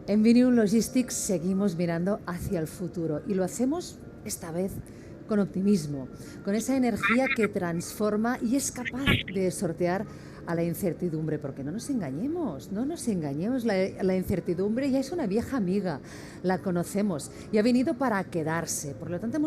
En Vinium Logistics seguimos mirando hacia el futuro y lo hacemos esta vez con optimismo, con esa energía que transforma y es capaz de sortear a la incertidumbre, porque no nos engañemos, la incertidumbre ya es una vieja amiga, la conocemos y ha venido para quedarse, por lo tanto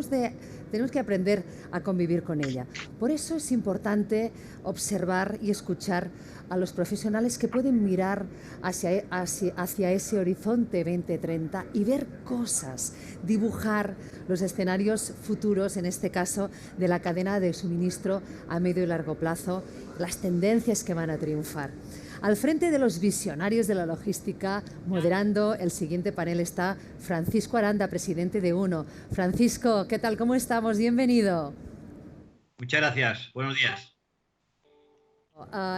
tenemos que aprender a convivir con ella. Por eso es importante observar y escuchar a los profesionales que pueden mirar hacia ese horizonte 2030 y ver cosas, dibujar los escenarios futuros, en este caso de la cadena de suministro a medio y largo plazo, las tendencias que van a triunfar. Al frente de los visionarios de la logística, moderando el siguiente panel, está Francisco Aranda, presidente de UNO. Francisco, ¿qué tal? ¿Cómo estamos? Bienvenido. Muchas gracias. Buenos días.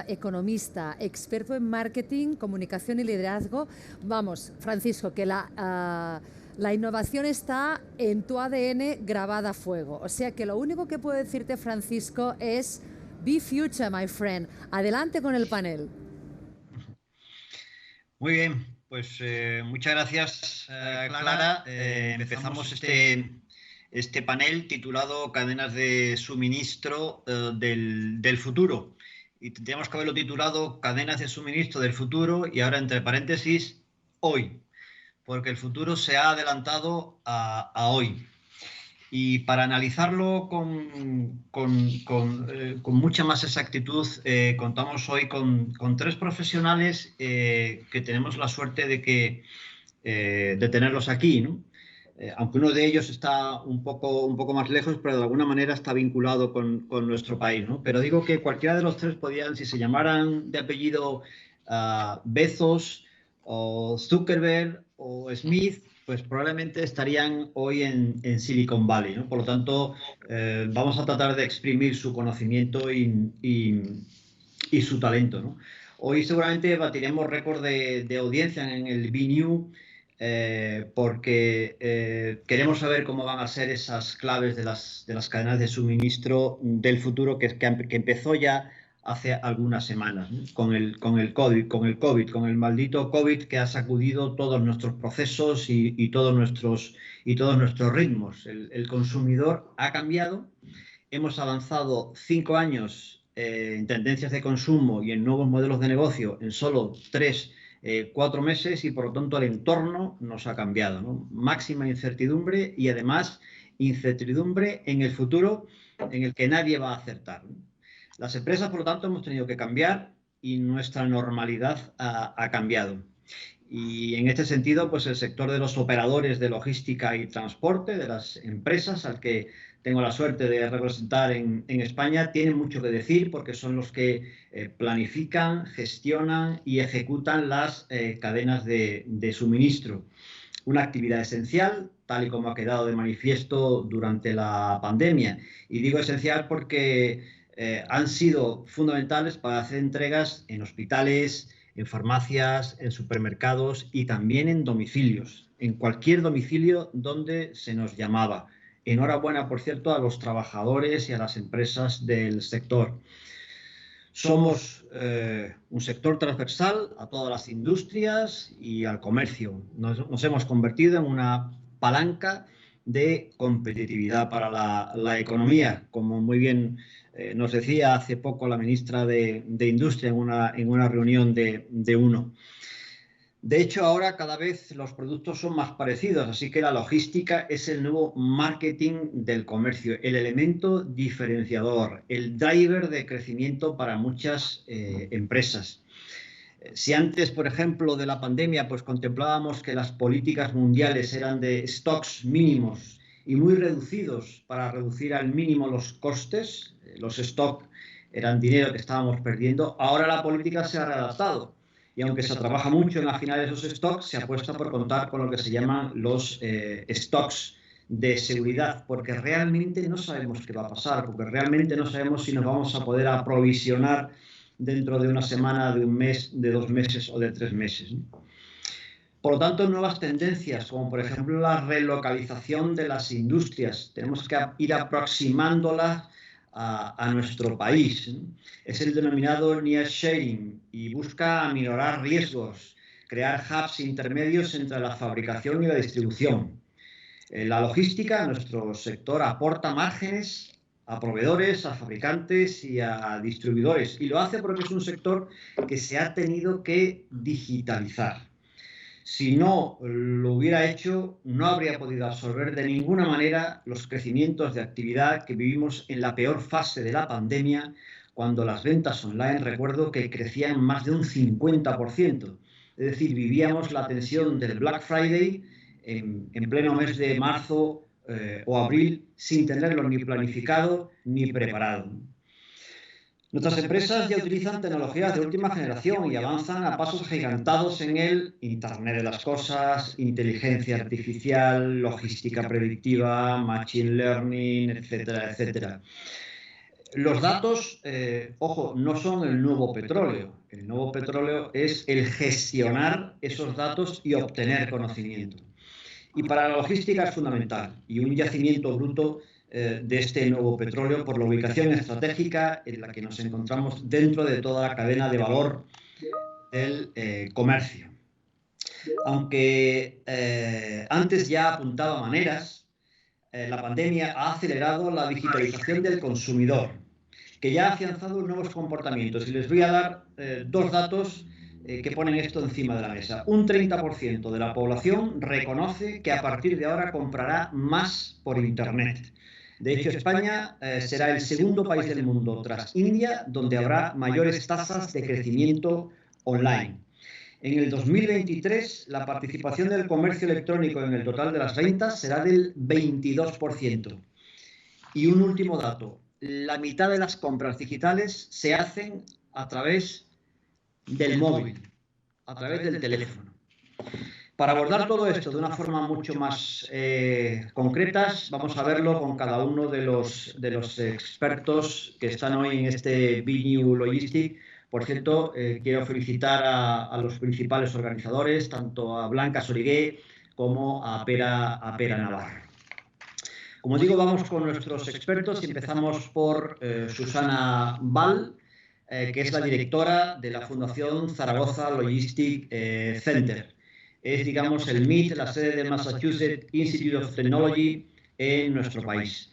Economista, experto en marketing, comunicación y liderazgo. Vamos, Francisco, que la innovación está en tu ADN grabada a fuego. O sea que lo único que puedo decirte, Francisco, es be future, my friend. Adelante con el panel. Muy bien, pues muchas gracias, Clara. Empezamos este panel titulado Cadenas de suministro del futuro. Y tendríamos que haberlo titulado Cadenas de suministro del futuro y ahora entre paréntesis, hoy, porque el futuro se ha adelantado a hoy. Y para analizarlo con mucha más exactitud, contamos hoy con tres profesionales que tenemos la suerte de tenerlos aquí, ¿no? Aunque uno de ellos está un poco más lejos, pero de alguna manera está vinculado con nuestro país, ¿no? Pero digo que cualquiera de los tres podían, si se llamaran de apellido Bezos o Zuckerberg o Smith, pues probablemente estarían hoy en Silicon Valley, ¿no? Por lo tanto, vamos a tratar de exprimir su conocimiento y su talento, ¿no? Hoy seguramente batiremos récord de audiencia en el BNew porque queremos saber cómo van a ser esas claves de las cadenas de suministro del futuro que empezó ya hace algunas semanas, ¿no? Con el COVID, con el maldito COVID que ha sacudido todos nuestros procesos y todos nuestros ritmos. El consumidor ha cambiado, hemos avanzado 5 años en tendencias de consumo y en nuevos modelos de negocio en solo 4 meses y por lo tanto el entorno nos ha cambiado, ¿no? Máxima incertidumbre y además incertidumbre en el futuro en el que nadie va a acertar, ¿no? Las empresas, por lo tanto, hemos tenido que cambiar y nuestra normalidad ha cambiado. Y en este sentido, pues el sector de los operadores de logística y transporte, de las empresas al que tengo la suerte de representar en España, tiene mucho que decir porque son los que planifican, gestionan y ejecutan las cadenas de suministro. Una actividad esencial, tal y como ha quedado de manifiesto durante la pandemia. Y digo esencial porque han sido fundamentales para hacer entregas en hospitales, en farmacias, en supermercados y también en domicilios, en cualquier domicilio donde se nos llamaba. Enhorabuena, por cierto, a los trabajadores y a las empresas del sector. Somos un sector transversal a todas las industrias y al comercio. Nos hemos convertido en una palanca de competitividad para la economía, como muy bien nos decía hace poco la ministra de Industria en una reunión de UNO. De hecho, ahora cada vez los productos son más parecidos, así que la logística es el nuevo marketing del comercio, el elemento diferenciador, el driver de crecimiento para muchas empresas. Si antes, por ejemplo, de la pandemia, pues contemplábamos que las políticas mundiales eran de stocks mínimos y muy reducidos para reducir al mínimo los costes, los stocks eran dinero que estábamos perdiendo, ahora la política se ha readaptado. Y aunque se trabaja mucho en afinar esos stocks, se apuesta por contar con lo que se llaman los stocks de seguridad, porque realmente no sabemos qué va a pasar, porque realmente no sabemos si nos vamos a poder aprovisionar dentro de una semana, de un mes, de 2 meses o de 3 meses, ¿no? Por lo tanto, nuevas tendencias, como por ejemplo la relocalización de las industrias, tenemos que ir aproximándolas a nuestro país, ¿no? Es el denominado nearshoring y busca aminorar riesgos, crear hubs intermedios entre la fabricación y la distribución. La logística, nuestro sector, aporta márgenes a proveedores, a fabricantes y a distribuidores. Y lo hace porque es un sector que se ha tenido que digitalizar. Si no lo hubiera hecho, no habría podido absorber de ninguna manera los crecimientos de actividad que vivimos en la peor fase de la pandemia, cuando las ventas online, recuerdo que crecían más de un 50%. Es decir, vivíamos la tensión del Black Friday en pleno mes de marzo o abril, sin tenerlo ni planificado ni preparado. Nuestras empresas ya utilizan tecnologías de última generación y avanzan a pasos gigantados en el Internet de las cosas, inteligencia artificial, logística predictiva, machine learning, etcétera, etcétera. Los datos, ojo, no son el nuevo petróleo. El nuevo petróleo es el gestionar esos datos y obtener conocimiento. Y para la logística es fundamental, y un yacimiento bruto de este nuevo petróleo por la ubicación estratégica en la que nos encontramos dentro de toda la cadena de valor del comercio. Aunque antes ya apuntaba maneras, la pandemia ha acelerado la digitalización del consumidor, que ya ha afianzado nuevos comportamientos. Y les voy a dar dos datos que ponen esto encima de la mesa. Un 30% de la población reconoce que a partir de ahora comprará más por Internet. De hecho, España será el segundo país del mundo, tras India, donde habrá mayores tasas de crecimiento online. En el 2023, la participación del comercio electrónico en el total de las ventas será del 22%. Y un último dato, la mitad de las compras digitales se hacen a través del móvil, a través del teléfono. Para abordar todo esto de una forma mucho más concreta, vamos a verlo con cada uno de los expertos que están hoy en este BNew Logistics. Por cierto, quiero felicitar a los principales organizadores, tanto a Blanca Sorigué como a Pera Navarro. Como digo, vamos con nuestros expertos y empezamos por Susana Val, que es la directora de la Fundación Zaragoza Logistic Center. Es, digamos, el MIT, la sede del Massachusetts Institute of Technology en nuestro país.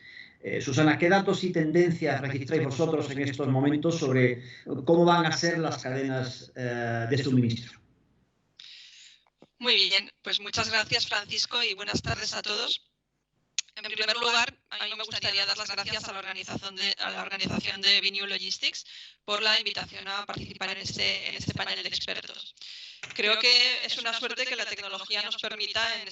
Susana, ¿qué datos y tendencias registráis vosotros en estos momentos sobre cómo van a ser las cadenas de suministro? Muy bien, pues muchas gracias, Francisco, y buenas tardes a todos. En primer lugar, a mí me gustaría dar las gracias a la organización de BNew Logistics por la invitación a participar en este panel de expertos. Creo que es una suerte que la tecnología nos permita en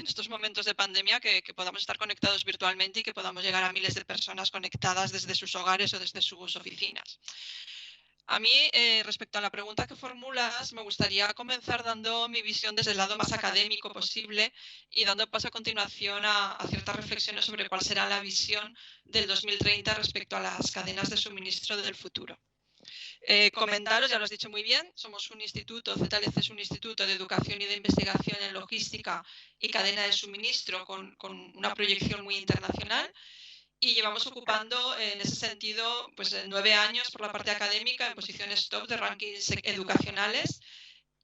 estos momentos de pandemia que podamos estar conectados virtualmente y que podamos llegar a miles de personas conectadas desde sus hogares o desde sus oficinas. A mí, respecto a la pregunta que formulas, me gustaría comenzar dando mi visión desde el lado más académico posible y dando paso a continuación a ciertas reflexiones sobre cuál será la visión del 2030 respecto a las cadenas de suministro del futuro. Comentaros, ya lo has dicho muy bien, somos un instituto, ZLC es un instituto de educación y de investigación en logística y cadena de suministro con una proyección muy internacional. Y llevamos ocupando en ese sentido pues 9 años por la parte académica en posiciones top de rankings educacionales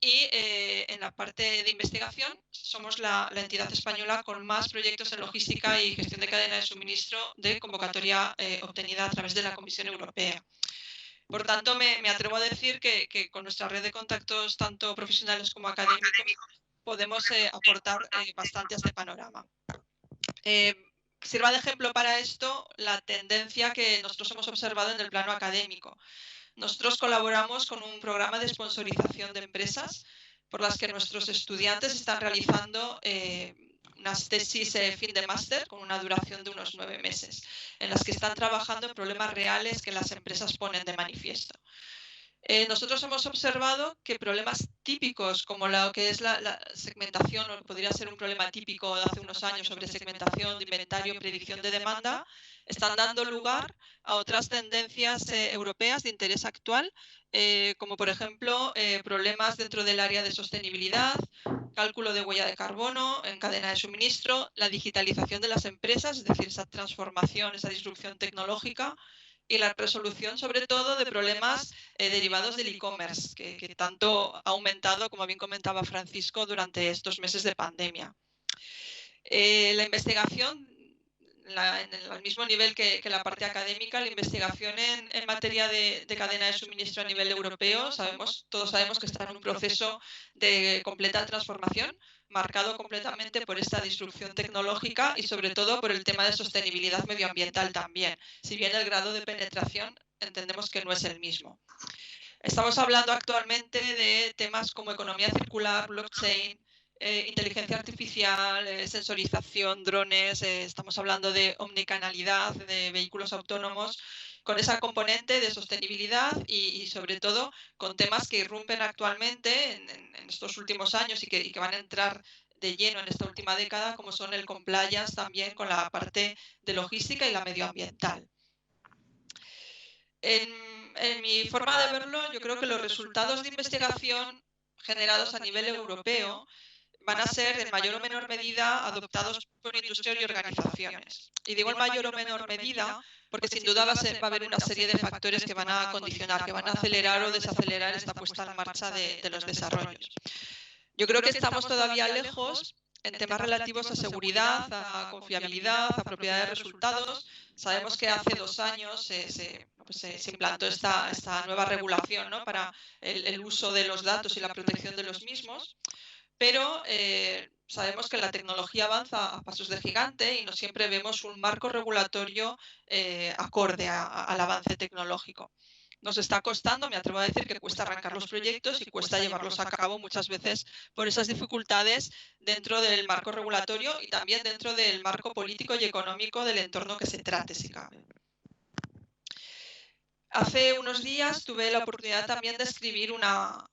y en la parte de investigación somos la entidad española con más proyectos en logística y gestión de cadena de suministro de convocatoria obtenida a través de la Comisión Europea. Por tanto, me atrevo a decir que con nuestra red de contactos tanto profesionales como académicos podemos aportar bastante a este panorama. Sirva de ejemplo para esto la tendencia que nosotros hemos observado en el plano académico. Nosotros colaboramos con un programa de sponsorización de empresas por las que nuestros estudiantes están realizando unas tesis fin de máster con una duración de unos 9 meses, en las que están trabajando en problemas reales que las empresas ponen de manifiesto. Nosotros hemos observado que problemas típicos como lo que es la segmentación, o podría ser un problema típico de hace unos años sobre segmentación de inventario, predicción de demanda, están dando lugar a otras tendencias europeas de interés actual, como por ejemplo problemas dentro del área de sostenibilidad, cálculo de huella de carbono en cadena de suministro, la digitalización de las empresas, es decir, esa transformación, esa disrupción tecnológica, y la resolución sobre todo de problemas derivados del e-commerce, que tanto ha aumentado, como bien comentaba Francisco, durante estos meses de pandemia. La investigación, en el mismo nivel que la parte académica, la investigación en materia de cadena de suministro a nivel europeo, todos sabemos que está en un proceso de completa transformación, marcado completamente por esta disrupción tecnológica y sobre todo por el tema de sostenibilidad medioambiental también, si bien el grado de penetración entendemos que no es el mismo. Estamos hablando actualmente de temas como economía circular, blockchain, inteligencia artificial, sensorización, drones, estamos hablando de omnicanalidad, de vehículos autónomos, con esa componente de sostenibilidad y sobre todo con temas que irrumpen actualmente en estos últimos años y que van a entrar de lleno en esta última década, como son el compliance también con la parte de logística y la medioambiental. En mi forma de verlo, yo creo que los resultados de investigación generados a nivel europeo van a ser en mayor o menor medida adoptados por industria y organizaciones. Y digo en mayor o menor medida porque sin duda va a haber una serie de factores que van a condicionar, que van a acelerar o desacelerar esta puesta en marcha de los desarrollos. Yo creo que estamos todavía lejos en temas relativos a seguridad, a confiabilidad, a propiedad de resultados. Sabemos que hace 2 años se implantó esta nueva regulación, ¿no?, para el uso de los datos y la protección de los mismos, pero sabemos que la tecnología avanza a pasos de gigante y no siempre vemos un marco regulatorio acorde al avance tecnológico. Nos está costando, me atrevo a decir que cuesta arrancar los proyectos y cuesta llevarlos a cabo muchas veces por esas dificultades dentro del marco regulatorio y también dentro del marco político y económico del entorno que se trate, si cabe. Hace unos días tuve la oportunidad también de escribir una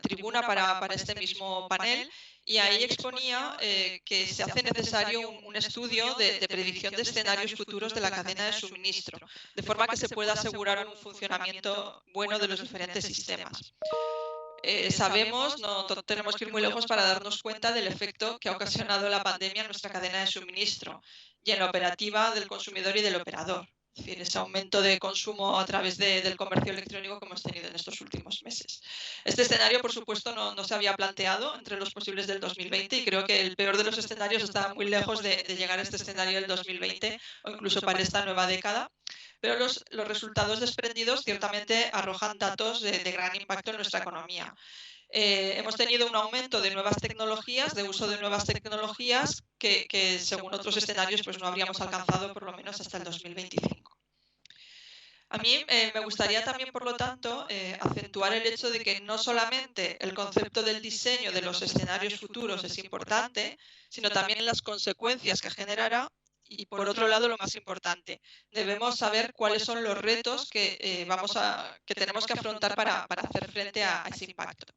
tribuna para este mismo panel y ahí exponía que se hace necesario un estudio de predicción de escenarios futuros de la cadena de suministro, de forma que se pueda asegurar un funcionamiento bueno de los diferentes sistemas. Sabemos, no tenemos que ir muy lejos para darnos cuenta del efecto que ha ocasionado la pandemia en nuestra cadena de suministro y en la operativa del consumidor y del operador. Es decir, ese aumento de consumo a través del comercio electrónico que hemos tenido en estos últimos meses. Este escenario, por supuesto, no se había planteado entre los posibles del 2020 y creo que el peor de los escenarios está muy lejos de llegar a este escenario del 2020 o incluso para esta nueva década. Pero los resultados desprendidos ciertamente arrojan datos de gran impacto en nuestra economía. Hemos tenido un aumento de nuevas tecnologías, de uso de nuevas tecnologías que según otros escenarios pues no habríamos alcanzado por lo menos hasta el 2025. A mí me gustaría también, por lo tanto, acentuar el hecho de que no solamente el concepto del diseño de los escenarios futuros es importante, sino también las consecuencias que generará. Y por otro lado, lo más importante, debemos saber cuáles son los retos que tenemos que afrontar para hacer frente a ese impacto.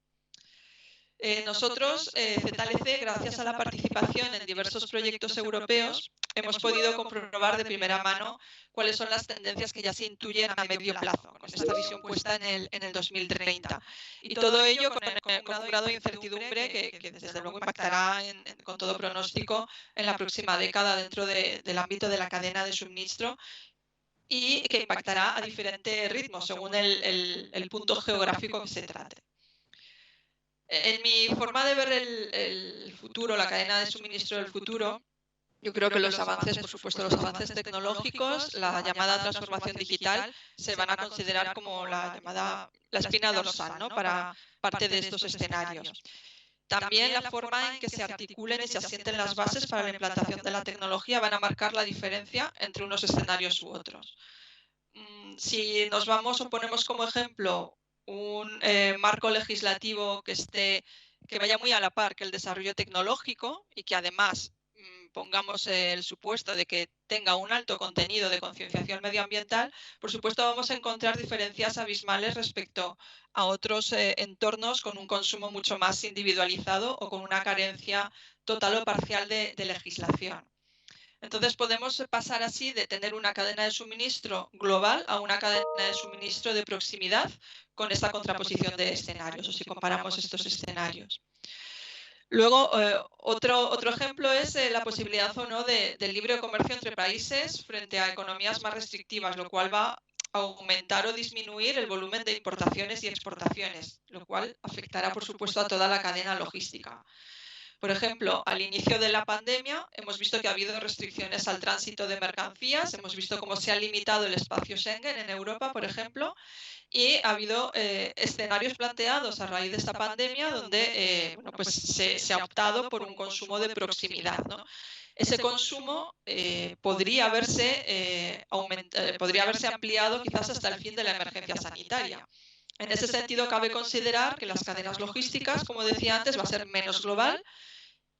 Nosotros, ZLC, gracias a la participación en diversos proyectos europeos, hemos podido comprobar de primera mano cuáles son las tendencias que ya se intuyen a medio plazo, con esta visión puesta en el 2030. Y todo ello con un grado de incertidumbre que desde luego impactará con todo pronóstico en la próxima década dentro del ámbito de la cadena de suministro y que impactará a diferentes ritmos según el punto geográfico que se trate. En mi forma de ver el futuro, la cadena de suministro del futuro, yo creo que los avances, por supuesto, los avances tecnológicos, la llamada transformación digital, se van a considerar como la espina dorsal, ¿no?, para parte de estos escenarios. También la forma en que se articulen y se asienten las bases para la implantación de la tecnología van a marcar la diferencia entre unos escenarios u otros. Si nos vamos o ponemos como ejemplo un marco legislativo que vaya muy a la par que el desarrollo tecnológico y que además pongamos el supuesto de que tenga un alto contenido de concienciación medioambiental, por supuesto vamos a encontrar diferencias abismales respecto a otros entornos con un consumo mucho más individualizado o con una carencia total o parcial de legislación. Entonces podemos pasar así de tener una cadena de suministro global a una cadena de suministro de proximidad con esta contraposición de escenarios, o si comparamos estos escenarios. Luego, otro ejemplo es la posibilidad o no del libre comercio entre países frente a economías más restrictivas, lo cual va aumentar o disminuir el volumen de importaciones y exportaciones, lo cual afectará, por supuesto, a toda la cadena logística. Por ejemplo, al inicio de la pandemia hemos visto que ha habido restricciones al tránsito de mercancías, hemos visto cómo se ha limitado el espacio Schengen en Europa, por ejemplo, y ha habido escenarios planteados a raíz de esta pandemia donde bueno, pues se ha optado por un consumo de proximidad, ¿no? Ese consumo podría haberse ampliado quizás hasta el fin de la emergencia sanitaria. En ese sentido, cabe considerar que las cadenas logísticas, como decía antes, va a ser menos global,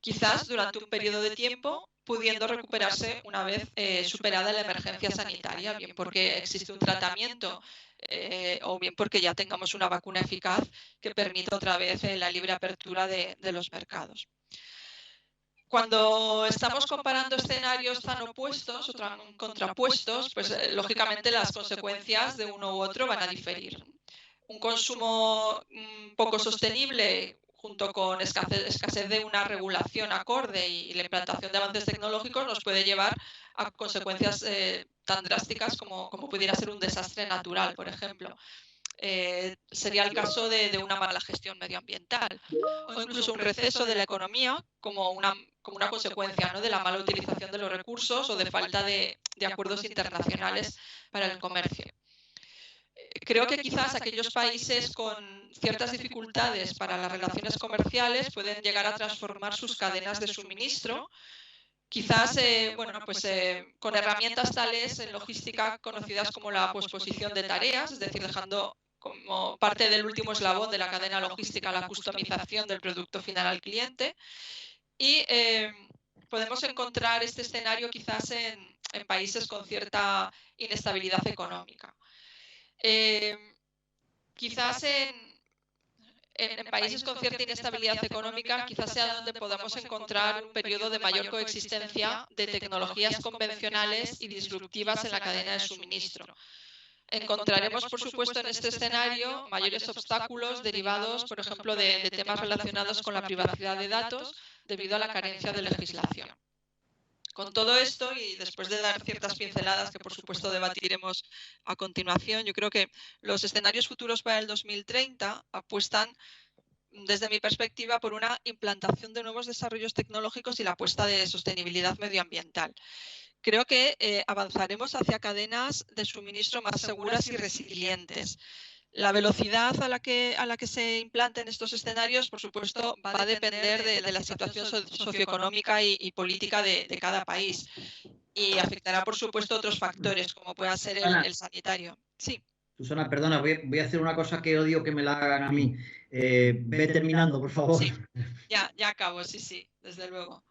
quizás durante un periodo de tiempo, pudiendo recuperarse una vez superada la emergencia sanitaria, bien porque existe un tratamiento o bien porque ya tengamos una vacuna eficaz que permita otra vez la libre apertura de los mercados. Cuando estamos comparando escenarios tan opuestos o tan contrapuestos, pues lógicamente las consecuencias de uno u otro van a diferir. Un consumo poco sostenible junto con escasez de una regulación acorde y la implantación de avances tecnológicos nos puede llevar a consecuencias tan drásticas como pudiera ser un desastre natural, por ejemplo. Sería el caso de una mala gestión medioambiental o incluso un receso de la economía como una consecuencia, ¿no?, de la mala utilización de los recursos o de falta de acuerdos internacionales para el comercio. Creo que quizás aquellos países con ciertas dificultades para las relaciones comerciales pueden llegar a transformar sus cadenas de suministro, quizás con herramientas tales en logística conocidas como la posposición de tareas, es decir, dejando como parte del último eslabón de la cadena logística la customización del producto final al cliente. Y podemos encontrar este escenario quizás en países con cierta inestabilidad económica. Quizás en países con cierta inestabilidad económica, quizás sea donde podamos encontrar un periodo de mayor coexistencia de tecnologías convencionales y disruptivas en la cadena de suministro. Encontraremos, por supuesto, en este escenario mayores obstáculos derivados, por ejemplo, de temas relacionados con la privacidad de datos debido a la carencia de legislación. Con todo esto, y después de dar ciertas pinceladas que por supuesto debatiremos a continuación, yo creo que los escenarios futuros para el 2030 apuestan, desde mi perspectiva, por una implantación de nuevos desarrollos tecnológicos y la apuesta de sostenibilidad medioambiental. Creo que avanzaremos hacia cadenas de suministro más seguras y resilientes. La velocidad a la que se implanten estos escenarios, por supuesto, va a depender de la situación socioeconómica y política de cada país y afectará, por supuesto, otros factores, como pueda ser el sanitario. Sí. Susana, perdona, voy a hacer una cosa que odio que me la hagan a mí. Ve terminando, por favor. Sí, ya acabo, sí, desde luego.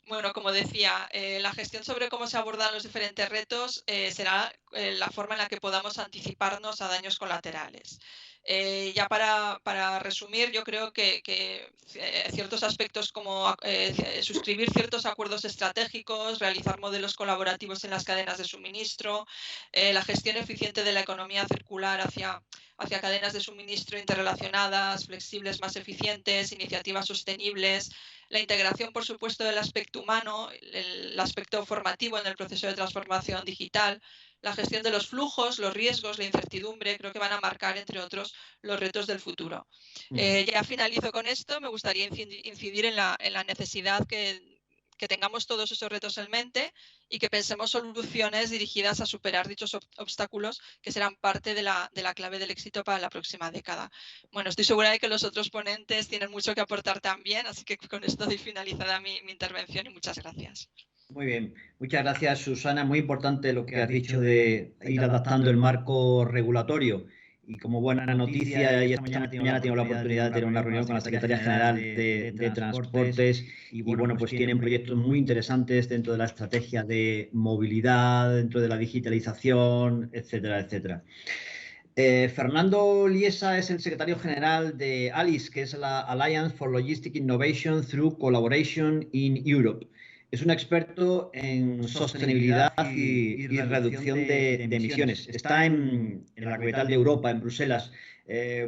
Bueno, como decía, la gestión sobre cómo se abordan los diferentes retos será la forma en la que podamos anticiparnos a daños colaterales. Ya para resumir, yo creo que ciertos aspectos como suscribir ciertos acuerdos estratégicos, realizar modelos colaborativos en las cadenas de suministro, la gestión eficiente de la economía circular hacia cadenas de suministro interrelacionadas, flexibles, más eficientes, iniciativas sostenibles, la integración, por supuesto, del aspecto humano, el aspecto formativo en el proceso de transformación digital, la gestión de los flujos, los riesgos, la incertidumbre, creo que van a marcar, entre otros, los retos del futuro. Ya finalizo con esto. Me gustaría incidir en la necesidad que tengamos todos esos retos en mente y que pensemos soluciones dirigidas a superar dichos obstáculos que serán parte de la clave del éxito para la próxima década. Bueno, estoy segura de que los otros ponentes tienen mucho que aportar también, así que con esto doy finalizada mi intervención y muchas gracias. Muy bien, muchas gracias, Susana. Muy importante lo que has dicho de ir adaptando el marco regulatorio. Y como buena noticia, esta mañana tengo la oportunidad de tener una reunión con la Secretaría General de Transportes y bueno, pues tienen proyectos muy interesantes dentro de la estrategia de movilidad, dentro de la digitalización, etcétera, etcétera. Fernando Liesa es el secretario general de ALICE, que es la Alliance for Logistic Innovation Through Collaboration in Europe. Es un experto en sostenibilidad y reducción de emisiones. Está en la capital de Europa, en Bruselas.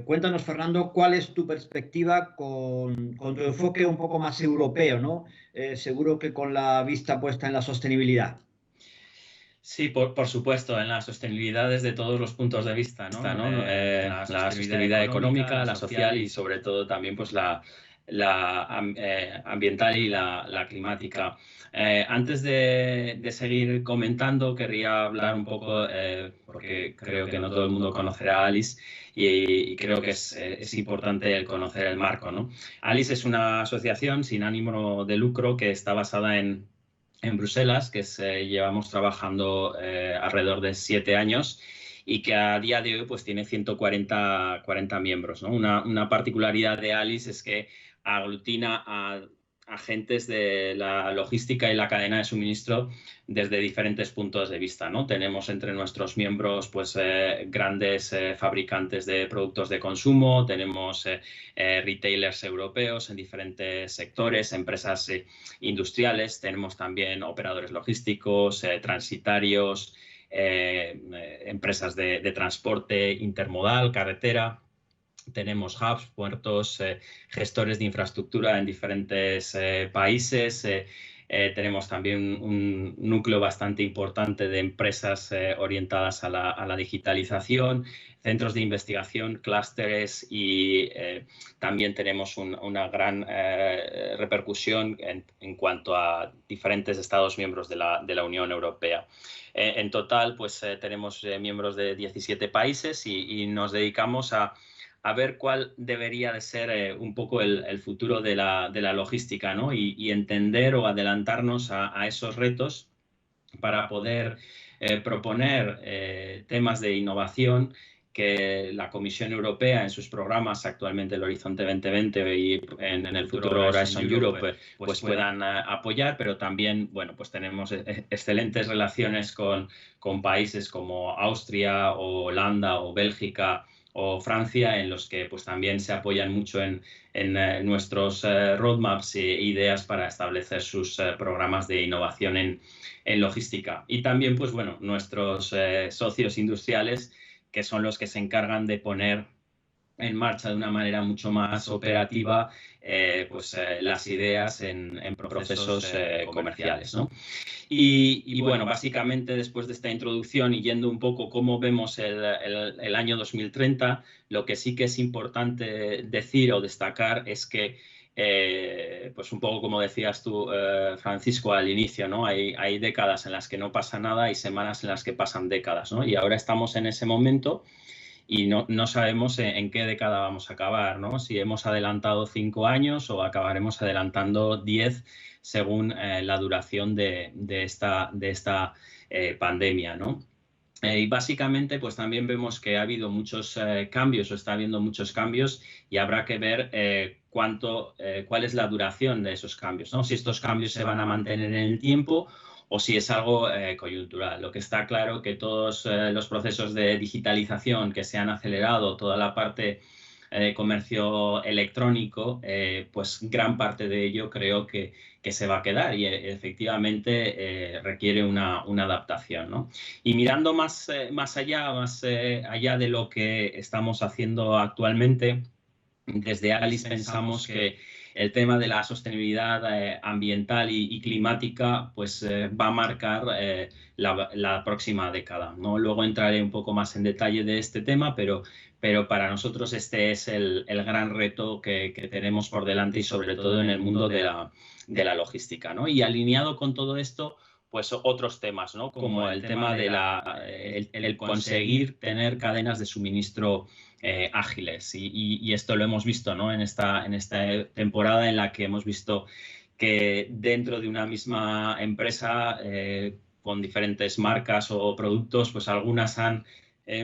Cuéntanos, Fernando, ¿cuál es tu perspectiva con tu enfoque un poco más europeo, ¿no? Seguro que con la vista puesta en la sostenibilidad. Sí, por supuesto, en la sostenibilidad desde todos los puntos de vista, ¿no? La sostenibilidad económica, la social y sobre todo también pues la ambiental y la climática. Antes de seguir comentando, querría hablar un poco, porque creo que no todo el mundo conocerá a Alice y creo que es importante el conocer el marco, ¿no? Alice es una asociación sin ánimo de lucro que está basada en Bruselas, que llevamos trabajando alrededor de 7 años y que a día de hoy pues tiene 140 miembros, ¿no? Una particularidad de Alice es que aglutina a agentes de la logística y la cadena de suministro desde diferentes puntos de vista, ¿no? Tenemos entre nuestros miembros pues grandes fabricantes de productos de consumo, tenemos retailers europeos en diferentes sectores, empresas industriales, tenemos también operadores logísticos, transitarios, empresas de transporte intermodal, carretera. Tenemos hubs, puertos, gestores de infraestructura en diferentes países. Tenemos también un núcleo bastante importante de empresas orientadas a la digitalización, centros de investigación, clústeres y también tenemos una gran repercusión en cuanto a diferentes Estados miembros de la Unión Europea. En total, pues tenemos miembros de 17 países y nos dedicamos a ver cuál debería de ser un poco el futuro de la logística, ¿no? Y entender o adelantarnos a esos retos para poder proponer temas de innovación que la Comisión Europea en sus programas, actualmente el Horizonte 2020 y en el futuro Horizon Europe, pues puedan apoyar, pero también, bueno, pues tenemos excelentes relaciones con países como Austria o Holanda o Bélgica o Francia, en los que pues también se apoyan mucho en nuestros roadmaps e ideas para establecer sus programas de innovación en logística. Y también, pues bueno, nuestros socios industriales, que son los que se encargan de poner en marcha de una manera mucho más operativa las ideas en procesos comerciales, ¿no? Y bueno, básicamente después de esta introducción y yendo un poco cómo vemos el año 2030, lo que sí que es importante decir o destacar es que pues un poco como decías tú, Francisco, al inicio, ¿no? Hay décadas en las que no pasa nada y semanas en las que pasan décadas, ¿no? Y ahora estamos en ese momento y no sabemos en qué década vamos a acabar, ¿no? Si hemos adelantado 5 años o acabaremos adelantando 10 según la duración de esta pandemia, ¿no? Y básicamente pues también vemos que ha habido muchos cambios o está habiendo muchos cambios y habrá que ver cuál es la duración de esos cambios, ¿no? Si estos cambios se van a mantener en el tiempo o si es algo coyuntural. Lo que está claro que todos los procesos de digitalización que se han acelerado, toda la parte de comercio electrónico, pues gran parte de ello creo que se va a quedar y efectivamente requiere una adaptación, ¿no? Y mirando más allá de lo que estamos haciendo actualmente, desde Alice pensamos que el tema de la sostenibilidad ambiental y climática pues va a marcar la próxima década, ¿no? Luego entraré un poco más en detalle de este tema, pero para nosotros este es el gran reto que tenemos por delante y sobre todo en el mundo de la logística, ¿no? Y alineado con todo esto, pues otros temas, ¿no? Como el tema de el conseguir tener cadenas de suministro ágiles y esto lo hemos visto, ¿no? en esta temporada en la que hemos visto que dentro de una misma empresa con diferentes marcas o productos, pues algunas han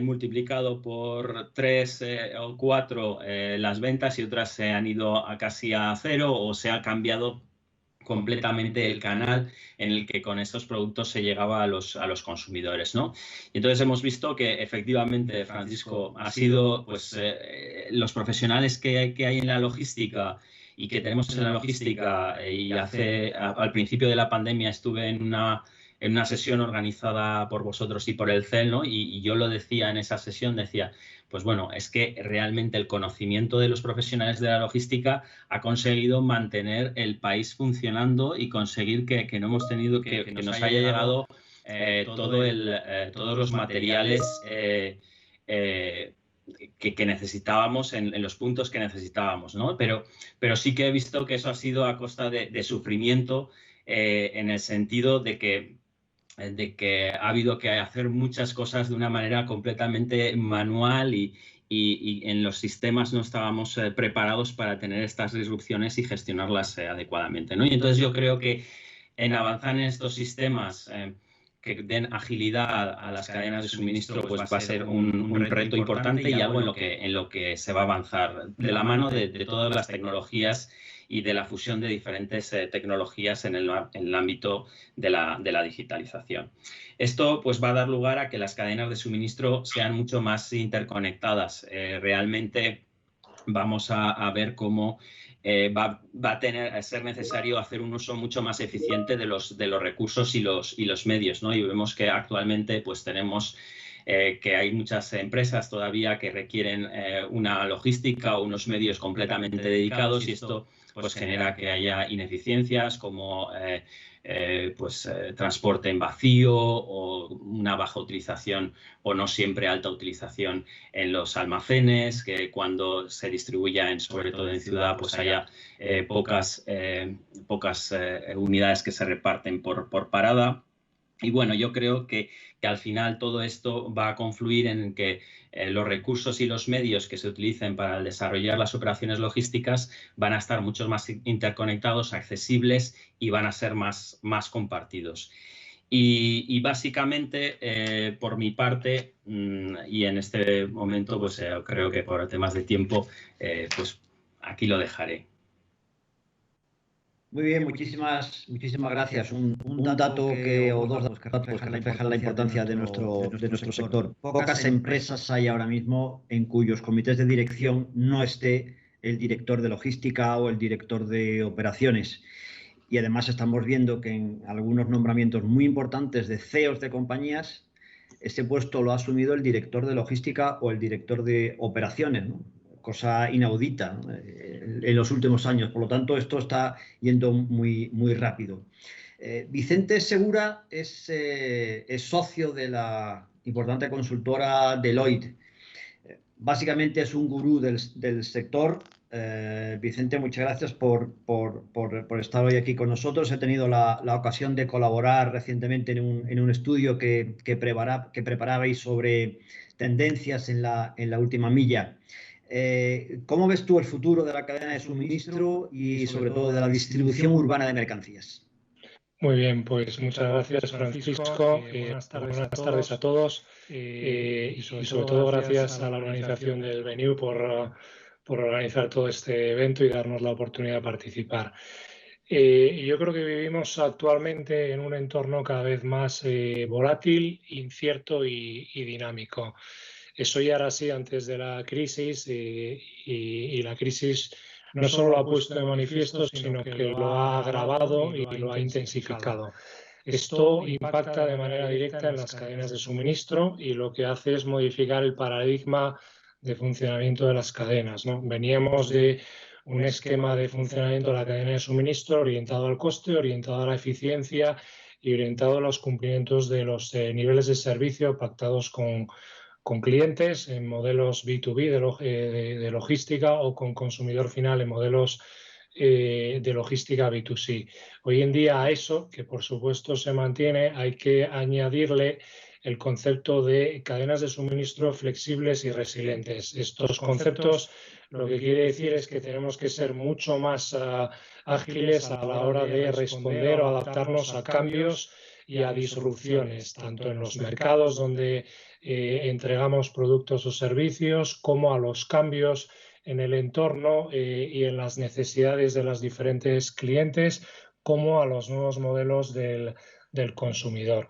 multiplicado por 3 o 4 las ventas y otras se han ido casi a 0 o se ha cambiado completamente el canal en el que con estos productos se llegaba a los consumidores, ¿no? Y entonces hemos visto que efectivamente, Francisco, ha sido pues los profesionales que hay en la logística y que tenemos en la logística y al principio de la pandemia estuve en una sesión organizada por vosotros y por el CEL, ¿no? Y yo lo decía en esa sesión, decía, pues bueno, es que realmente el conocimiento de los profesionales de la logística ha conseguido mantener el país funcionando y conseguir que no hemos tenido que nos haya llegado todos los materiales que necesitábamos en los puntos que necesitábamos, ¿no? Pero sí que he visto que eso ha sido a costa de sufrimiento, en el sentido de que ha habido que hacer muchas cosas de una manera completamente manual y en los sistemas no estábamos preparados para tener estas disrupciones y gestionarlas adecuadamente, ¿no? Y entonces yo creo que en avanzar en estos sistemas que den agilidad a las cadenas de suministro, pues va a ser un reto importante y algo en lo que se va a avanzar de la mano de todas las tecnologías y de la fusión de diferentes tecnologías en el ámbito de la digitalización. Esto pues va a dar lugar a que las cadenas de suministro sean mucho más interconectadas. Realmente vamos a ver cómo va a ser necesario hacer un uso mucho más eficiente de los recursos y los medios, ¿no? Y vemos que actualmente pues tenemos que hay muchas empresas todavía que requieren una logística o unos medios completamente dedicados, y esto pues genera que haya ineficiencias como transporte en vacío o una baja utilización o no siempre alta utilización en los almacenes, que cuando se distribuya sobre todo en ciudad pues haya pocas unidades que se reparten por parada. Y bueno, yo creo que al final todo esto va a confluir en que los recursos y los medios que se utilicen para desarrollar las operaciones logísticas van a estar mucho más interconectados, accesibles y van a ser más compartidos. Y básicamente, por mi parte, y en este momento, pues creo que por temas de tiempo, pues aquí lo dejaré. Muy bien, muchísimas gracias. Un dato o dos datos que reflejan la importancia de nuestro sector. Pocas empresas hay ahora mismo en cuyos comités de dirección no esté el director de logística o el director de operaciones. Y además estamos viendo que en algunos nombramientos muy importantes de CEOs de compañías, ese puesto lo ha asumido el director de logística o el director de operaciones, ¿no? Cosa inaudita en los últimos años. Por lo tanto, esto está yendo muy rápido. Vicente Segura es socio de la importante consultora Deloitte. Básicamente es un gurú del sector. Vicente, muchas gracias por estar hoy aquí con nosotros. He tenido la ocasión de colaborar recientemente en un estudio que preparabais sobre tendencias en la última milla. ¿Cómo ves tú el futuro de la cadena de suministro y sobre todo de la distribución urbana de mercancías? Muy bien, pues muchas gracias, Francisco. Buenas tardes a todos y sobre todo gracias a la organización del VENIU por organizar todo este evento y darnos la oportunidad de participar. Yo creo que vivimos actualmente en un entorno cada vez más volátil, incierto y dinámico. Eso ya era así antes de la crisis y la crisis no solo lo ha puesto de manifiesto, sino que lo ha agravado y lo ha intensificado. Esto impacta de manera directa en las cadenas de suministro y lo que hace es modificar el paradigma de funcionamiento de las cadenas, ¿no? Veníamos de un esquema de funcionamiento de la cadena de suministro orientado al coste, orientado a la eficiencia y orientado a los cumplimientos de los niveles de servicio pactados con clientes en modelos B2B de logística o con consumidor final en modelos de logística B2C. Hoy en día a eso, que por supuesto se mantiene, hay que añadirle el concepto de cadenas de suministro flexibles y resilientes. Estos conceptos lo que quiere decir es que tenemos que ser mucho más ágiles a la hora de responder o adaptarnos a cambios y a disrupciones, tanto en los mercados donde entregamos productos o servicios, como a los cambios en el entorno y en las necesidades de los diferentes clientes, como a los nuevos modelos del consumidor.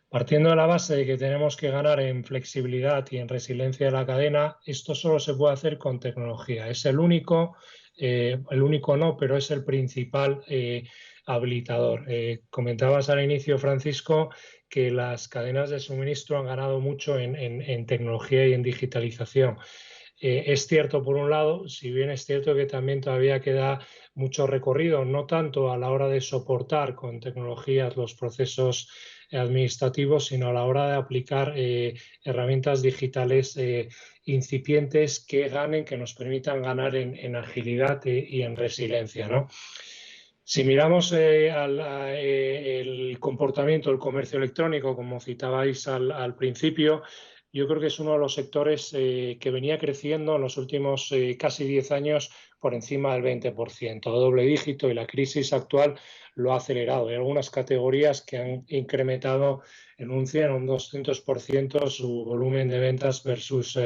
Partiendo de la base de que tenemos que ganar en flexibilidad y en resiliencia de la cadena, esto solo se puede hacer con tecnología. Es el único no, pero es el principal habilitador. Comentabas al inicio, Francisco, que las cadenas de suministro han ganado mucho en tecnología y en digitalización. Es cierto, por un lado, si bien es cierto que también todavía queda mucho recorrido, no tanto a la hora de soportar con tecnologías los procesos administrativos, sino a la hora de aplicar herramientas digitales incipientes que nos permitan ganar en agilidad y en resiliencia, ¿no? Si miramos el comportamiento del comercio electrónico, como citabais al principio, yo creo que es uno de los sectores que venía creciendo en los últimos casi 10 años por encima del 20%, doble dígito, y la crisis actual lo ha acelerado. Hay algunas categorías que han incrementado en un 100 o un 200% su volumen de ventas versus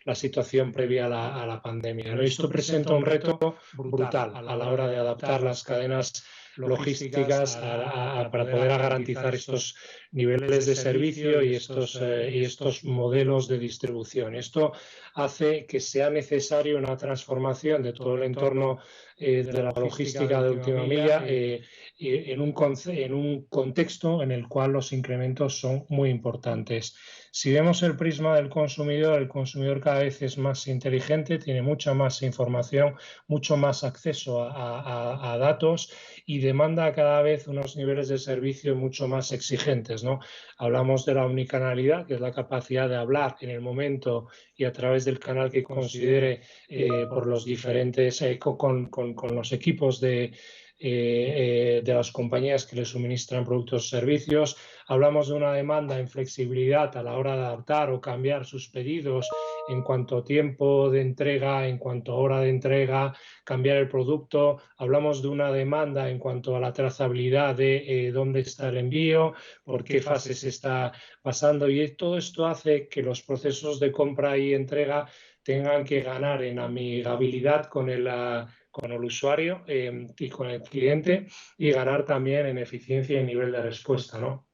la situación previa a la pandemia, ¿no? Esto presenta un reto brutal a la hora de adaptar las cadenas logísticas para poder garantizar estos niveles de servicio y estos modelos de distribución. Esto hace que sea necesario una transformación de todo el entorno de la logística de última milla en un contexto en el cual los incrementos son muy importantes. Si vemos el prisma del consumidor, el consumidor cada vez es más inteligente, tiene mucha más información, mucho más acceso a datos y demanda cada vez unos niveles de servicio mucho más exigentes, ¿no? Hablamos de la omnicanalidad, que es la capacidad de hablar en el momento y a través del canal que considere por los diferentes, con los equipos de las compañías que le suministran productos o servicios. Hablamos de una demanda en flexibilidad a la hora de adaptar o cambiar sus pedidos en cuanto a tiempo de entrega, en cuanto a hora de entrega, cambiar el producto. Hablamos de una demanda en cuanto a la trazabilidad de dónde está el envío, por qué fase se está pasando, y todo esto hace que los procesos de compra y entrega tengan que ganar en amigabilidad con el usuario y con el cliente, y ganar también en eficiencia y nivel de respuesta, ¿no?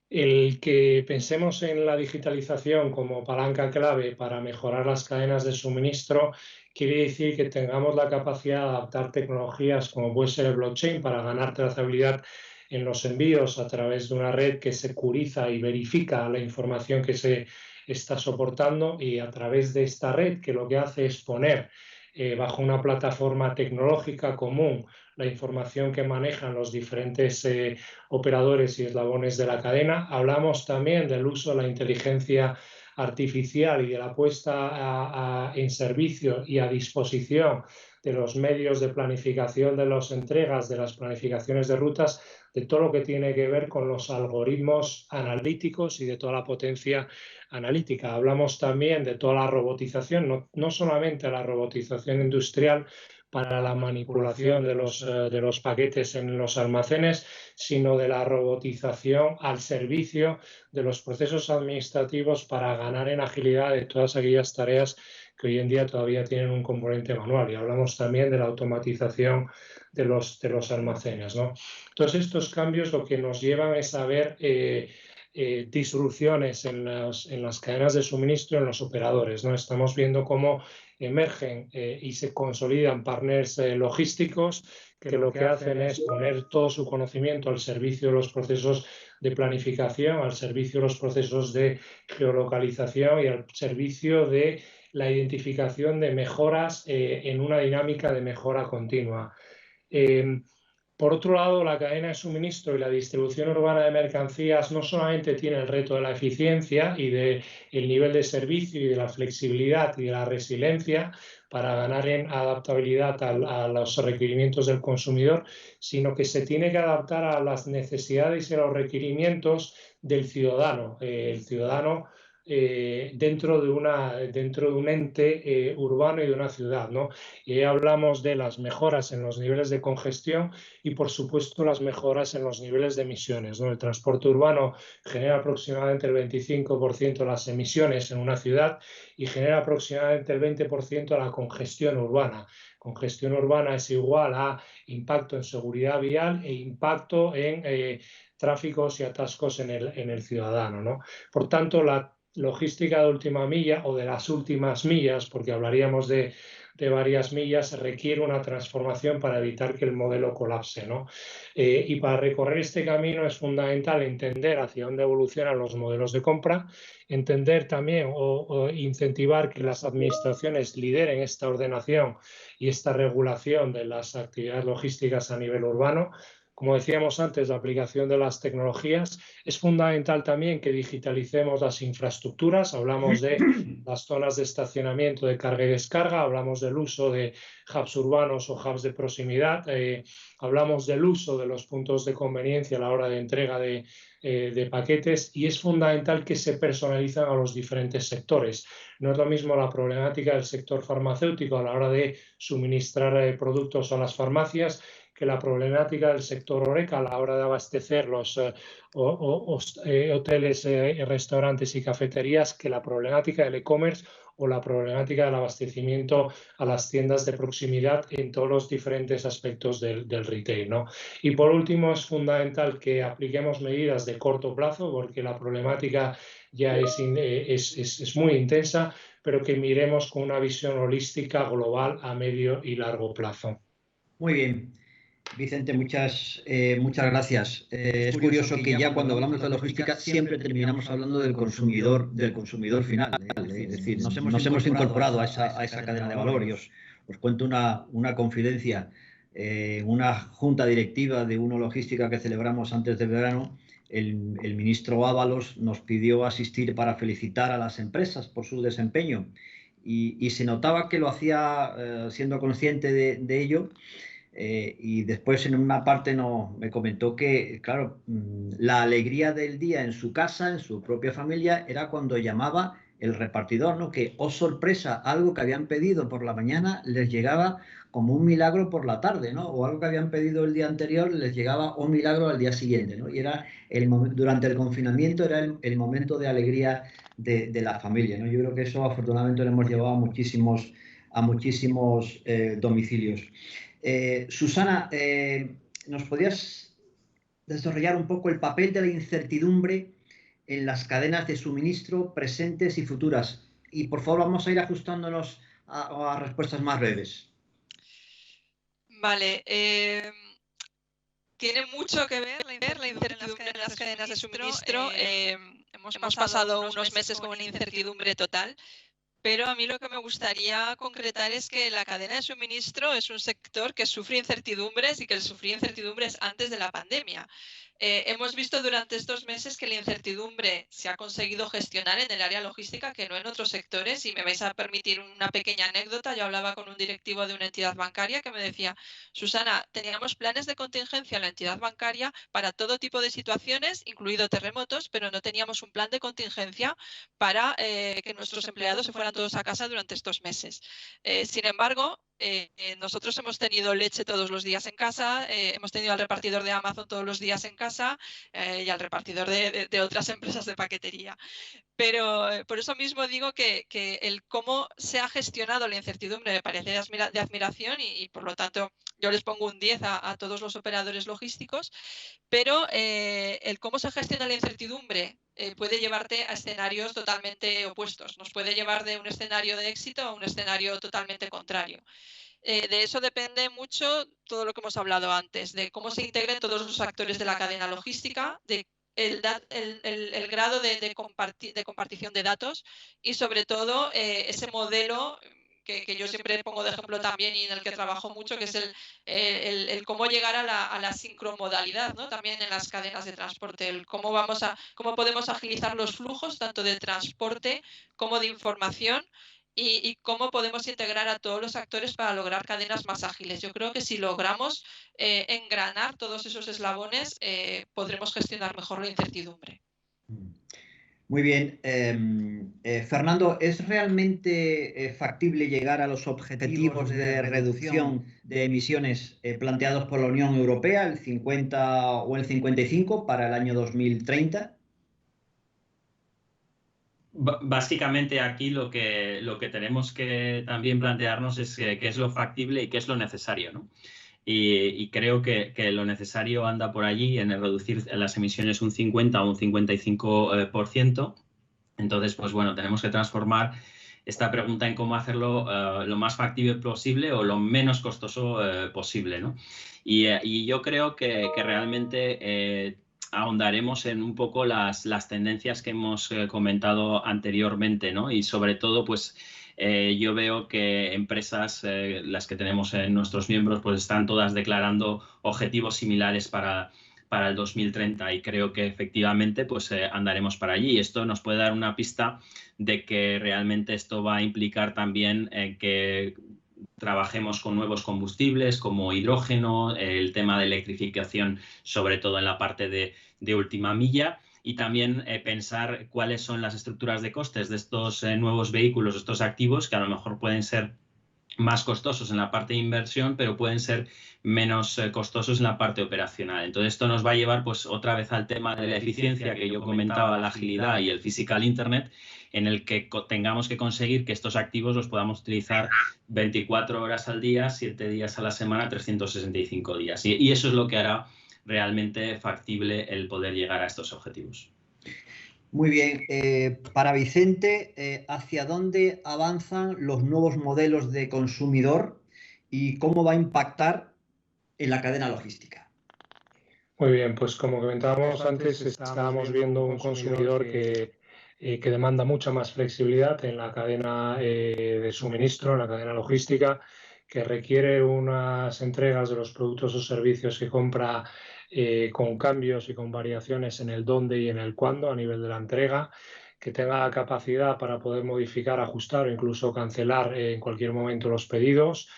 El que pensemos en la digitalización como palanca clave para mejorar las cadenas de suministro quiere decir que tengamos la capacidad de adaptar tecnologías como puede ser el blockchain para ganar trazabilidad en los envíos a través de una red que securiza y verifica la información que se está soportando, y a través de esta red, que lo que hace es poner bajo una plataforma tecnológica común la información que manejan los diferentes operadores y eslabones de la cadena. Hablamos también del uso de la inteligencia artificial y de la puesta en servicio y a disposición de los medios de planificación de las entregas, de las planificaciones de rutas, de todo lo que tiene que ver con los algoritmos analíticos y de toda la potencia analítica. Hablamos también de toda la robotización, no solamente la robotización industrial para la manipulación de los paquetes en los almacenes, sino de la robotización al servicio de los procesos administrativos para ganar en agilidad de todas aquellas tareas que hoy en día todavía tienen un componente manual. Y hablamos también de la automatización de los almacenes, ¿no? Todos estos cambios lo que nos llevan es a ver disrupciones en las cadenas de suministro, en los operadores, ¿no? Estamos viendo cómo emergen y se consolidan partners logísticos que lo que hacen es poner todo su conocimiento al servicio de los procesos de planificación, al servicio de los procesos de geolocalización y al servicio de la identificación de mejoras en una dinámica de mejora continua. Por otro lado, la cadena de suministro y la distribución urbana de mercancías no solamente tiene el reto de la eficiencia y del nivel de servicio y de la flexibilidad y de la resiliencia para ganar en adaptabilidad a los requerimientos del consumidor, sino que se tiene que adaptar a las necesidades y a los requerimientos del ciudadano. El ciudadano dentro de un ente urbano y de una ciudad, ¿no? Y ahí hablamos de las mejoras en los niveles de congestión y, por supuesto, las mejoras en los niveles de emisiones, ¿no? El transporte urbano genera aproximadamente el 25% de las emisiones en una ciudad y genera aproximadamente el 20% de la congestión urbana. Congestión urbana es igual a impacto en seguridad vial e impacto en tráficos y atascos en el ciudadano, ¿no? Por tanto, la logística de última milla o de las últimas millas, porque hablaríamos de varias millas, requiere una transformación para evitar que el modelo colapse, ¿no? Y para recorrer este camino es fundamental entender hacia dónde evolucionan los modelos de compra, entender también o incentivar que las administraciones lideren esta ordenación y esta regulación de las actividades logísticas a nivel urbano, Como decíamos antes, la aplicación de las tecnologías. Es fundamental también que digitalicemos las infraestructuras. Hablamos de las zonas de estacionamiento, de carga y descarga, hablamos del uso de hubs urbanos o hubs de proximidad, hablamos del uso de los puntos de conveniencia a la hora de entrega de paquetes, y es fundamental que se personalizan a los diferentes sectores. No es lo mismo la problemática del sector farmacéutico a la hora de suministrar productos a las farmacias que la problemática del sector HoReCa a la hora de abastecer los hoteles, restaurantes y cafeterías, que la problemática del e-commerce o la problemática del abastecimiento a las tiendas de proximidad en todos los diferentes aspectos del retail, ¿no? Y por último, es fundamental que apliquemos medidas de corto plazo, porque la problemática ya es muy intensa, pero que miremos con una visión holística global a medio y largo plazo. Muy bien. Vicente, muchas gracias. Es curioso que ya cuando hablamos de logística siempre terminamos hablando del consumidor final. Es decir, nos hemos incorporado a esa cadena de valor. Y os cuento una confidencia. Una junta directiva de Uno Logística que celebramos antes del verano, el ministro Ábalos nos pidió asistir para felicitar a las empresas por su desempeño. Y se notaba que lo hacía siendo consciente de ello. Y después en una parte me comentó que, claro, la alegría del día en su casa, en su propia familia, era cuando llamaba el repartidor, ¿no? Que, oh sorpresa, algo que habían pedido por la mañana les llegaba como un milagro por la tarde, ¿no? O algo que habían pedido el día anterior les llegaba un milagro al día siguiente, ¿no? Y era durante el confinamiento era el momento de alegría de la familia, ¿no? Yo creo que eso afortunadamente lo hemos llevado a muchísimos domicilios. Susana, ¿nos podrías desarrollar un poco el papel de la incertidumbre en las cadenas de suministro presentes y futuras? Y por favor vamos a ir ajustándonos a respuestas más breves. Vale. Tiene mucho que ver la incertidumbre en las cadenas de suministro. Hemos pasado unos meses con una incertidumbre total. Pero a mí lo que me gustaría concretar es que la cadena de suministro es un sector que sufre incertidumbres y que sufría incertidumbres antes de la pandemia. Hemos visto durante estos meses que la incertidumbre se ha conseguido gestionar en el área logística, que no en otros sectores. Y me vais a permitir una pequeña anécdota. Yo hablaba con un directivo de una entidad bancaria que me decía: Susana, teníamos planes de contingencia en la entidad bancaria para todo tipo de situaciones, incluido terremotos, pero no teníamos un plan de contingencia para que nuestros empleados se fueran todos a casa durante estos meses. Sin embargo, nosotros hemos tenido leche todos los días en casa, hemos tenido al repartidor de Amazon todos los días en casa y al repartidor de otras empresas de paquetería. Pero por eso mismo digo que el cómo se ha gestionado la incertidumbre me parece de admiración y por lo tanto yo les pongo un 10 a todos los operadores logísticos, pero el cómo se gestiona la incertidumbre puede llevarte a escenarios totalmente opuestos. Nos puede llevar de un escenario de éxito a un escenario totalmente contrario. De eso depende mucho todo lo que hemos hablado antes, de cómo se integren todos los actores de la cadena logística, de el grado de compartición de datos y sobre todo ese modelo que yo siempre pongo de ejemplo también y en el que trabajo mucho, que es el cómo llegar a la sincromodalidad, ¿no? También en las cadenas de transporte, el cómo podemos agilizar los flujos tanto de transporte como de información y cómo podemos integrar a todos los actores para lograr cadenas más ágiles. Yo creo que si logramos engranar todos esos eslabones, podremos gestionar mejor la incertidumbre. Muy bien. Fernando, ¿es realmente factible llegar a los objetivos de reducción de emisiones planteados por la Unión Europea, el 50 o el 55 para el año 2030? Básicamente aquí lo que tenemos que también plantearnos es qué es lo factible y qué es lo necesario, ¿no? Y creo que lo necesario anda por allí en el reducir las emisiones un 50 o un 55%. Entonces, pues bueno, tenemos que transformar esta pregunta en cómo hacerlo lo más factible posible o lo menos costoso posible, ¿no? Y yo creo que realmente ahondaremos en un poco las tendencias que hemos comentado anteriormente, ¿no? Y sobre todo, pues yo veo que empresas, las que tenemos en nuestros miembros, pues están todas declarando objetivos similares para el 2030 y creo que efectivamente pues andaremos para allí. Esto nos puede dar una pista de que realmente esto va a implicar también que trabajemos con nuevos combustibles como hidrógeno, el tema de electrificación, sobre todo en la parte de última milla, y también pensar cuáles son las estructuras de costes de estos nuevos vehículos, estos activos, que a lo mejor pueden ser más costosos en la parte de inversión, pero pueden ser menos costosos en la parte operacional. Entonces, esto nos va a llevar pues otra vez al tema de la eficiencia que yo comentaba, la agilidad y el physical internet, en el que tengamos que conseguir que estos activos los podamos utilizar 24 horas al día, 7 días a la semana, 365 días. Y eso es lo que hará realmente factible el poder llegar a estos objetivos. Muy bien. Para Vicente, ¿hacia dónde avanzan los nuevos modelos de consumidor y cómo va a impactar en la cadena logística? Muy bien, pues como comentábamos antes, estábamos viendo un consumidor que demanda mucha más flexibilidad en la cadena de suministro, en la cadena logística, que requiere unas entregas de los productos o servicios que compra con cambios y con variaciones en el dónde y en el cuándo a nivel de la entrega, que tenga capacidad para poder modificar, ajustar o incluso cancelar en cualquier momento los pedidos.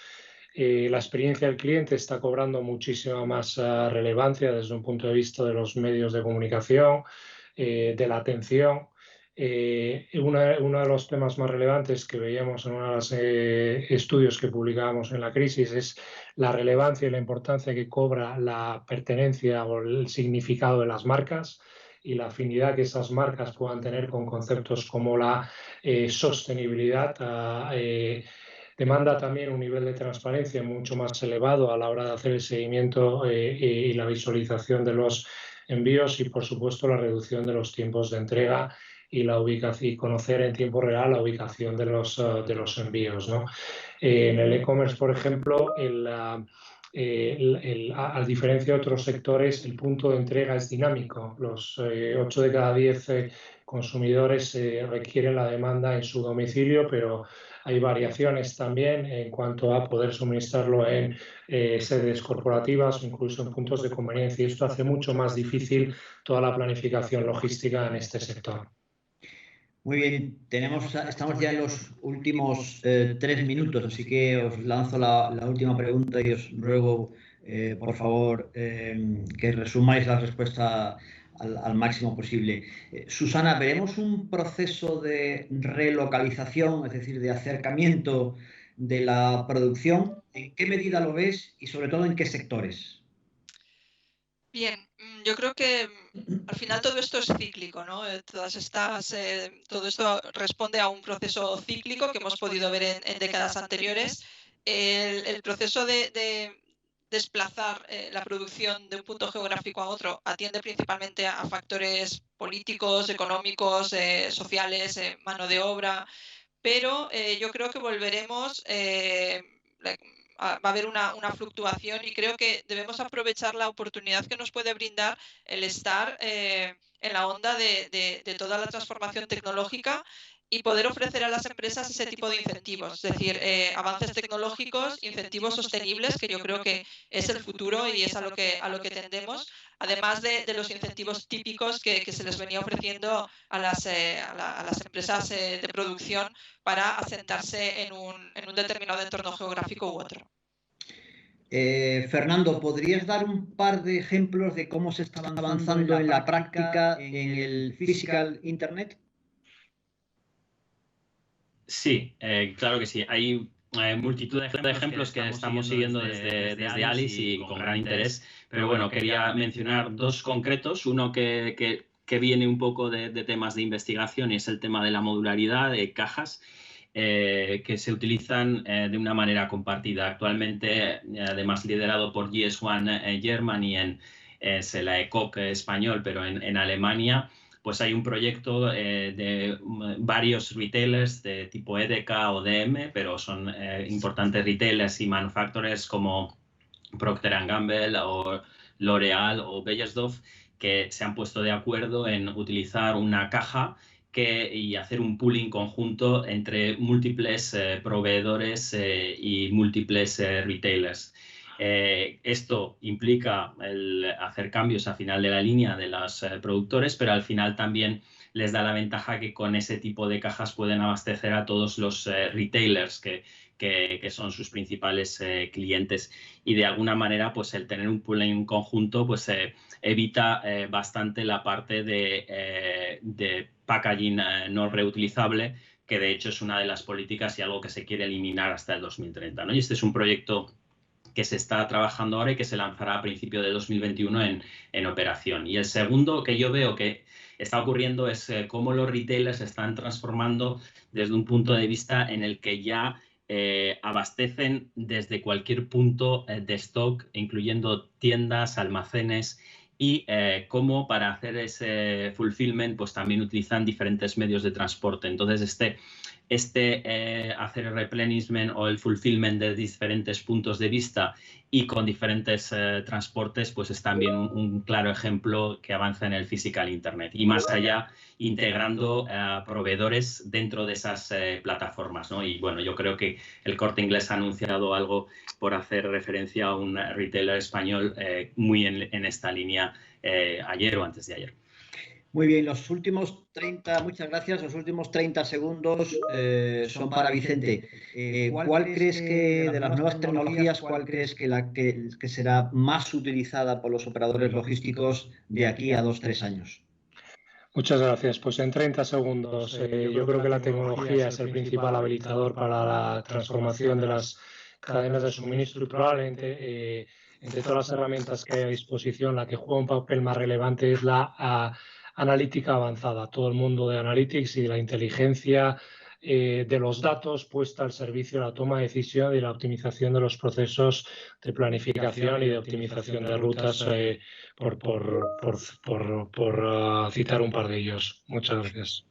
La experiencia del cliente está cobrando muchísima más relevancia desde un punto de vista de los medios de comunicación, de la atención. Uno de los temas más relevantes que veíamos en uno de los estudios que publicábamos en la crisis es la relevancia y la importancia que cobra la pertenencia o el significado de las marcas y la afinidad que esas marcas puedan tener con conceptos como la sostenibilidad. Demanda también un nivel de transparencia mucho más elevado a la hora de hacer el seguimiento y la visualización de los envíos y, por supuesto, la reducción de los tiempos de entrega y la ubicación y conocer en tiempo real la ubicación de los envíos, ¿no? En el e-commerce, por ejemplo, a diferencia de otros sectores, el punto de entrega es dinámico. Los 8 de cada 10 consumidores requieren la demanda en su domicilio, pero hay variaciones también en cuanto a poder suministrarlo en sedes corporativas o incluso en puntos de conveniencia. Y esto hace mucho más difícil toda la planificación logística en este sector. Muy bien, estamos ya en los últimos 3 minutos, así que os lanzo la última pregunta y os ruego, por favor, que resumáis la respuesta al máximo posible. Susana, ¿veremos un proceso de relocalización, es decir, de acercamiento de la producción? ¿En qué medida lo ves y sobre todo en qué sectores? Bien, yo creo que al final todo esto es cíclico, ¿no? Todo esto responde a un proceso cíclico que hemos podido ver en décadas anteriores. El proceso de desplazar la producción de un punto geográfico a otro atiende principalmente a factores políticos, económicos, sociales, mano de obra, pero yo creo que volveremos... va a haber una fluctuación y creo que debemos aprovechar la oportunidad que nos puede brindar el estar en la onda de toda la transformación tecnológica y poder ofrecer a las empresas ese tipo de incentivos, es decir, avances tecnológicos, incentivos sostenibles, que yo creo que es el futuro y es a lo que tendemos, además de los incentivos típicos que se les venía ofreciendo a las empresas de producción para asentarse en un determinado entorno geográfico u otro. Fernando, ¿podrías dar un par de ejemplos de cómo se está avanzando en la práctica en el physical internet? Sí, claro que sí. Hay multitud de ejemplos que estamos siguiendo desde Alice y con gran interés, pero bueno, quería mencionar dos concretos. Uno que viene un poco de temas de investigación y es el tema de la modularidad de cajas que se utilizan de una manera compartida. Actualmente, además liderado por GS1 Germany, es la ECOC español, pero en Alemania, pues hay un proyecto de varios retailers de tipo EDEKA o DM, pero son importantes retailers y manufacturers como Procter & Gamble o L'Oréal o Beiersdorf, que se han puesto de acuerdo en utilizar una caja y hacer un pooling conjunto entre múltiples proveedores y múltiples retailers. Esto implica el hacer cambios al final de la línea de los productores, pero al final también les da la ventaja que con ese tipo de cajas pueden abastecer a todos los retailers que son sus principales clientes, y de alguna manera pues el tener un pooling conjunto pues evita bastante la parte de packaging no reutilizable, que de hecho es una de las políticas y algo que se quiere eliminar hasta el 2030, ¿no? Y este es un proyecto que se está trabajando ahora y que se lanzará a principio de 2021 en operación. Y el segundo que yo veo que está ocurriendo es cómo los retailers se están transformando desde un punto de vista en el que ya abastecen desde cualquier punto de stock, incluyendo tiendas, almacenes, y cómo para hacer ese fulfillment pues también utilizan diferentes medios de transporte. Entonces hacer el replenishment o el fulfillment de diferentes puntos de vista y con diferentes transportes pues es también un claro ejemplo que avanza en el physical internet, y más allá integrando proveedores dentro de esas plataformas, ¿no? Y bueno, yo creo que el Corte Inglés ha anunciado algo por hacer referencia a un retailer español muy en esta línea ayer o antes de ayer. Muy bien, los últimos 30, muchas gracias, los últimos 30 segundos son para Vicente. ¿Cuál crees que, de las nuevas tecnologías, cuál crees que será más utilizada por los operadores logísticos de aquí a 2-3 años? Muchas gracias. Pues en 30 segundos, yo creo que la tecnología es el principal habilitador para la transformación de las cadenas de suministro, y probablemente entre todas las herramientas que hay a disposición, la que juega un papel más relevante es la analítica avanzada, todo el mundo de analytics y de la inteligencia de los datos puesta al servicio de la toma de decisión y la optimización de los procesos de planificación y de optimización de rutas, por citar un par de ellos. Muchas gracias.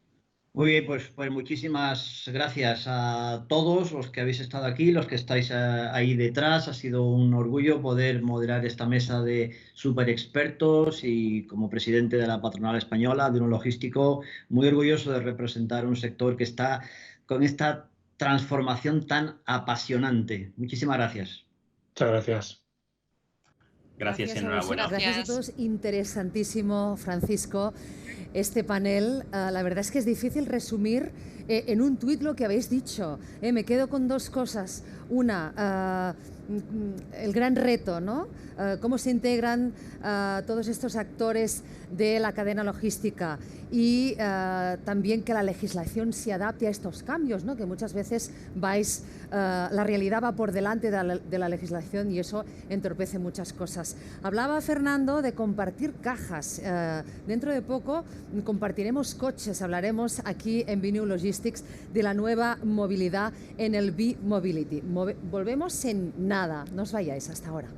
Muy bien, pues muchísimas gracias a todos los que habéis estado aquí, los que estáis ahí detrás. Ha sido un orgullo poder moderar esta mesa de súper expertos, y como presidente de la patronal española de un logístico, muy orgulloso de representar un sector que está con esta transformación tan apasionante. Muchísimas gracias. Muchas gracias. Gracias y enhorabuena. Gracias a todos. Interesantísimo, Francisco, este panel. La verdad es que es difícil resumir en un tuit lo que habéis dicho. Me quedo con dos cosas. Una, el gran reto, ¿no? Cómo se integran todos estos actores de la cadena logística, y también que la legislación se adapte a estos cambios, ¿no? Que muchas veces la realidad va por delante de la legislación, y eso entorpece muchas cosas. Hablaba Fernando de compartir cajas. Dentro de poco compartiremos coches. Hablaremos aquí en Bnew Logistics de la nueva movilidad en el B-Mobility. Volvemos en nada. No os vayáis. Hasta ahora.